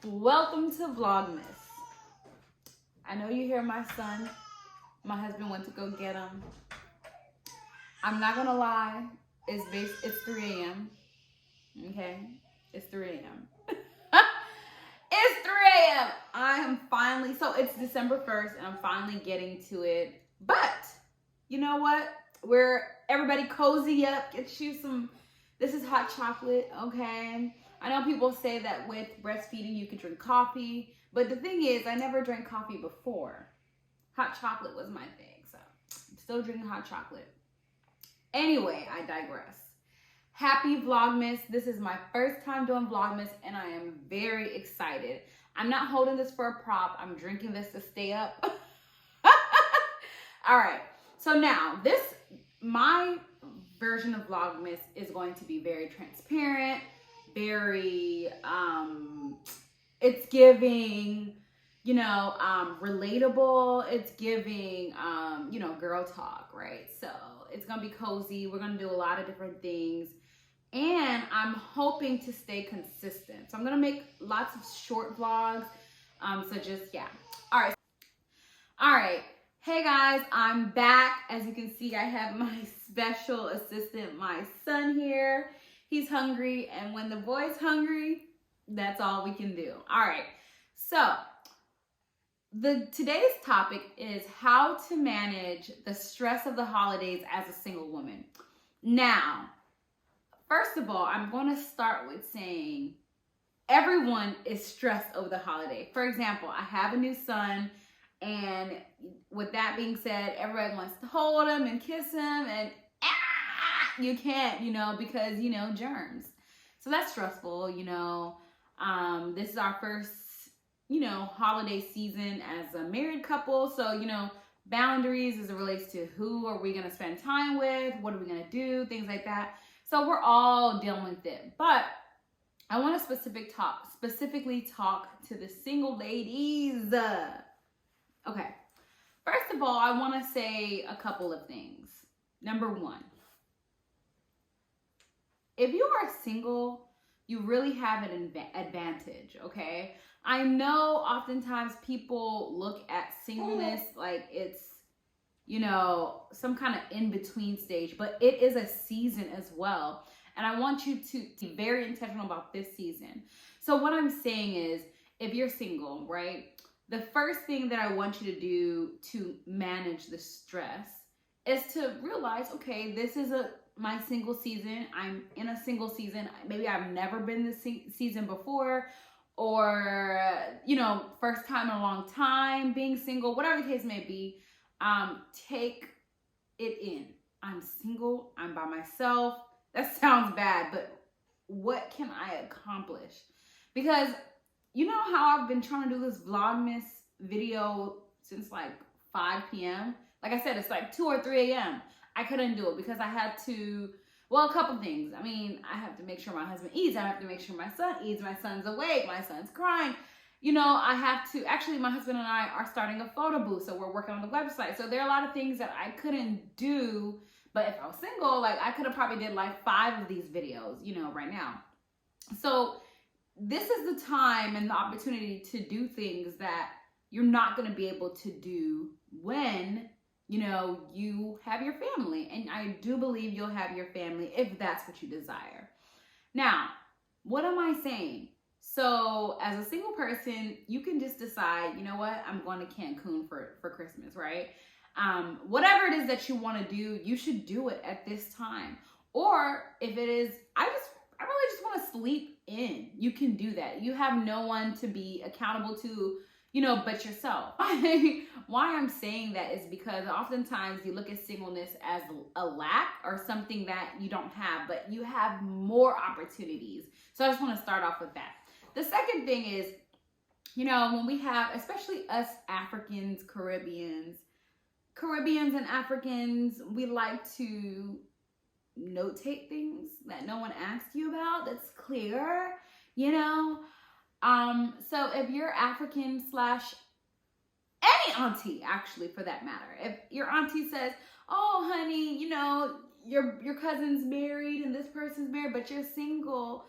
Welcome to Vlogmas. I know you hear my son. My husband went to go get him. I'm not gonna lie. It's 3 a.m. Okay? It's 3 a.m. It's 3 a.m. I am finally, so it's December 1st and I'm finally getting to it. But, you know what? Everybody cozy up, get you some, this is hot chocolate, okay? I know people say that with breastfeeding you can drink coffee, but the thing is, I never drank coffee before. Hot chocolate was my thing, so I'm still drinking hot chocolate. Anyway, I digress. Happy Vlogmas. This is my first time doing Vlogmas and I am very excited. I'm not holding this for a prop. I'm drinking this to stay up. All right. So now my version of Vlogmas is going to be very transparent, very, it's giving, relatable. It's giving, girl talk, right? So it's going to be cozy. We're going to do a lot of different things. And I'm hoping to stay consistent. So I'm going to make lots of short vlogs. So just, yeah. All right. Hey guys, I'm back. As you can see, I have my special assistant, my son here. He's hungry. And when the boy's hungry, that's all we can do. All right. So today's topic is how to manage the stress of the holidays as a single woman. Now, first of all, I'm going to start with saying everyone is stressed over the holiday. For example, I have a new son, and with that being said, everybody wants to hold him and kiss him, and you can't, because, germs. So that's stressful, This is our first, holiday season as a married couple. So, boundaries as it relates to who are we going to spend time with, what are we going to do, things like that. So we're all dealing with it. But I want to specifically talk to the single ladies. Okay. First of all, I want to say a couple of things. Number one, if you are single, you really have an advantage, okay? I know oftentimes people look at singleness like it's, some kind of in-between stage, but it is a season as well. And I want you to be very intentional about this season. So what I'm saying is, if you're single, right, the first thing that I want you to do to manage the stress is to realize, okay, this is my single season. I'm in a single season. Maybe I've never been this season before, or, first time in a long time being single, whatever the case may be. Take it in. I'm single. I'm by myself. That sounds bad, but what can I accomplish? Because you know how I've been trying to do this Vlogmas video since like 5 p.m.? Like I said, it's like 2 or 3 a.m. I couldn't do it because I had to, a couple things. I mean, I have to make sure my husband eats. I have to make sure my son eats. My son's awake. My son's crying. I have to, actually, my husband and I are starting a photo booth, so we're working on the website. So there are a lot of things that I couldn't do, but if I was single, like I could have probably did like 5 of these videos, right now. So this is the time and the opportunity to do things that you're not going to be able to do when, you have your family. And I do believe you'll have your family if that's what you desire. Now, what am I saying? So as a single person, you can just decide, you know what, I'm going to Cancun for Christmas, right? Whatever it is that you want to do, you should do it at this time. Or if it is, I really just want to sleep in. You can do that. You have no one to be accountable to, but yourself. Why I'm saying that is because oftentimes you look at singleness as a lack or something that you don't have, but you have more opportunities. So I just want to start off with that. The second thing is, when we have, especially us Africans, Caribbeans and Africans, we like to notate things that no one asked you about, that's clear, so if you're African / any auntie, actually, for that matter, if your auntie says, oh honey, your cousin's married and this person's married, but you're single,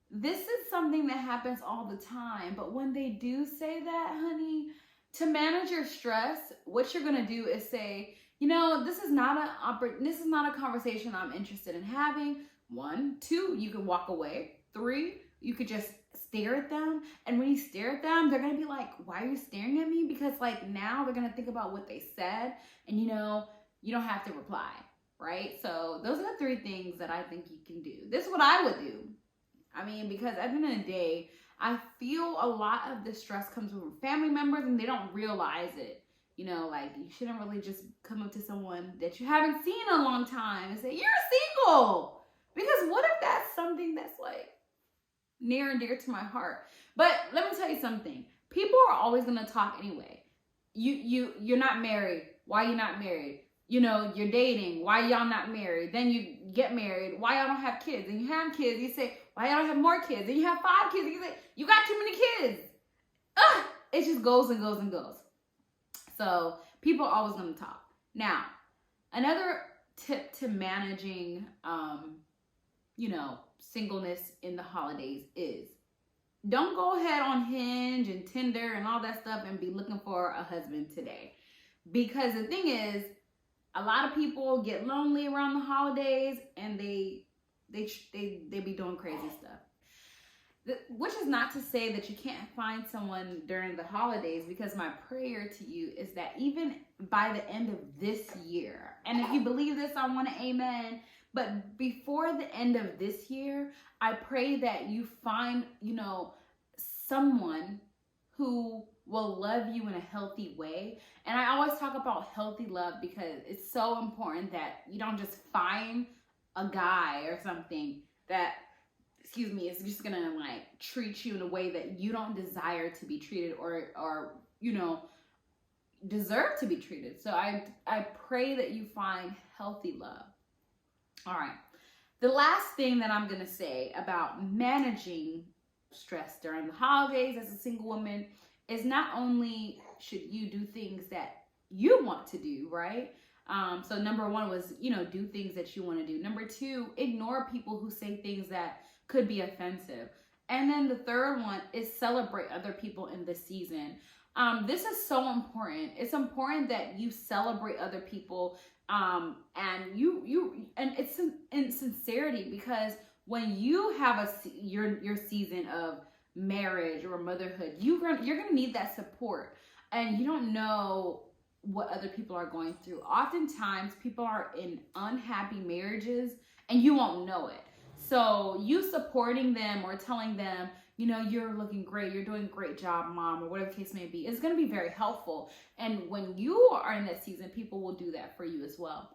this is something that happens all the time. But when they do say that, honey, to manage your stress, what you're gonna do is say, you know, this is not a conversation I'm interested in having. 1, 2, you can walk away. 3, you could just stare at them. And when you stare at them, they're gonna be like, why are you staring at me? Because like now they're gonna think about what they said, and you know, you don't have to reply, right? So those are the 3 things that I think you can do. This is what I would do. I mean, because at the end of the day, I feel a lot of the stress comes from family members and they don't realize it. You know, like you shouldn't really just come up to someone that you haven't seen in a long time and say, you're single. Because what if that's something that's like near and dear to my heart? But let me tell you something. People are always going to talk anyway. You're not married. Why you not married? You know, you're dating. Why y'all not married? Then you get married. Why y'all don't have kids? And you have kids. You say, why y'all don't have more kids? And you have 5 kids. And you say, you got too many kids. It just goes and goes and goes. So people are always going to talk. Now, another tip to managing, you know, singleness in the holidays is don't go ahead on Hinge and Tinder and all that stuff and be looking for a husband today. Because the thing is, a lot of people get lonely around the holidays and they be doing crazy stuff. Which is not to say that you can't find someone during the holidays, because my prayer to you is that even by the end of this year, and if you believe this, I want to amen, but before the end of this year, I pray that you find, you know, someone who will love you in a healthy way. And I always talk about healthy love because it's so important that you don't just find a guy or something that, excuse me, is just gonna like treat you in a way that you don't desire to be treated or you know, deserve to be treated. So I pray that you find healthy love. All right. The last thing that I'm gonna say about managing stress during the holidays as a single woman is not only should you do things that you want to do, right? So number 1 was, you know, do things that you want to do. Number 2, ignore people who say things that could be offensive. And then the 3rd one is celebrate other people in this season. This is so important. It's important that you celebrate other people, and and it's in sincerity, because when you have your season of marriage or motherhood, you're gonna need that support, and you don't know what other people are going through. Oftentimes, people are in unhappy marriages, and you won't know it. So you supporting them or telling them, you know, you're looking great, you're doing a great job, mom, or whatever the case may be, is going to be very helpful. And when you are in that season, people will do that for you as well.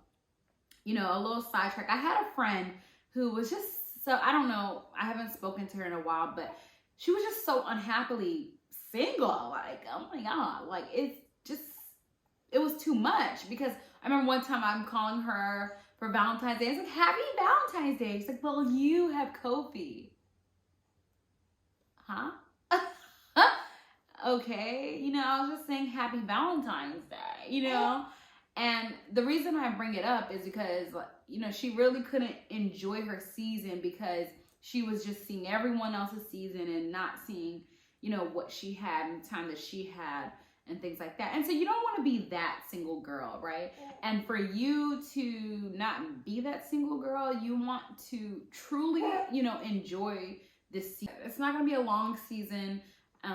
You know, a little sidetrack. I had a friend who was just so, I don't know, I haven't spoken to her in a while, but she was just so unhappily single. Like, oh my God, like it was too much. Because I remember one time I'm calling her for Valentine's Day. It's like, happy Valentine's Day. She's like, well, you have Kofi. Huh? Okay. You know, I was just saying happy Valentine's Day, you know? And the reason I bring it up is because, you know, she really couldn't enjoy her season because she was just seeing everyone else's season and not seeing, you know, what she had and the time that she had and things like that. And so you don't want to be that single girl, right? And for you to not be that single girl, you want to truly, you know, enjoy this season. It's not going to be a long season.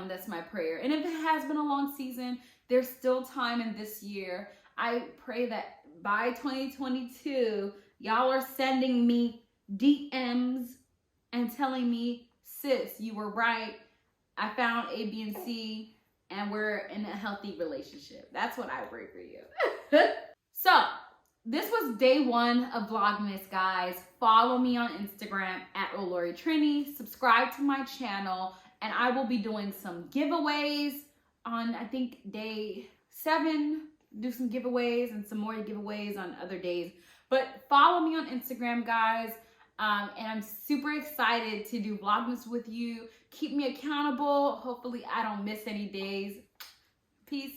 That's my prayer. And if it has been a long season, there's still time in this year. I pray that by 2022, y'all are sending me DMs and telling me, sis, you were right. I found A, B, and C. And we're in a healthy relationship. That's what I pray for you. So, this was day 1 of Vlogmas, guys. Follow me on Instagram at @OLoriTrini. Subscribe to my channel. And I will be doing some giveaways on, I think, day 7. Do some giveaways and some more giveaways on other days. But follow me on Instagram, guys. And I'm super excited to do Vlogmas with you. Keep me accountable. Hopefully I don't miss any days. Peace.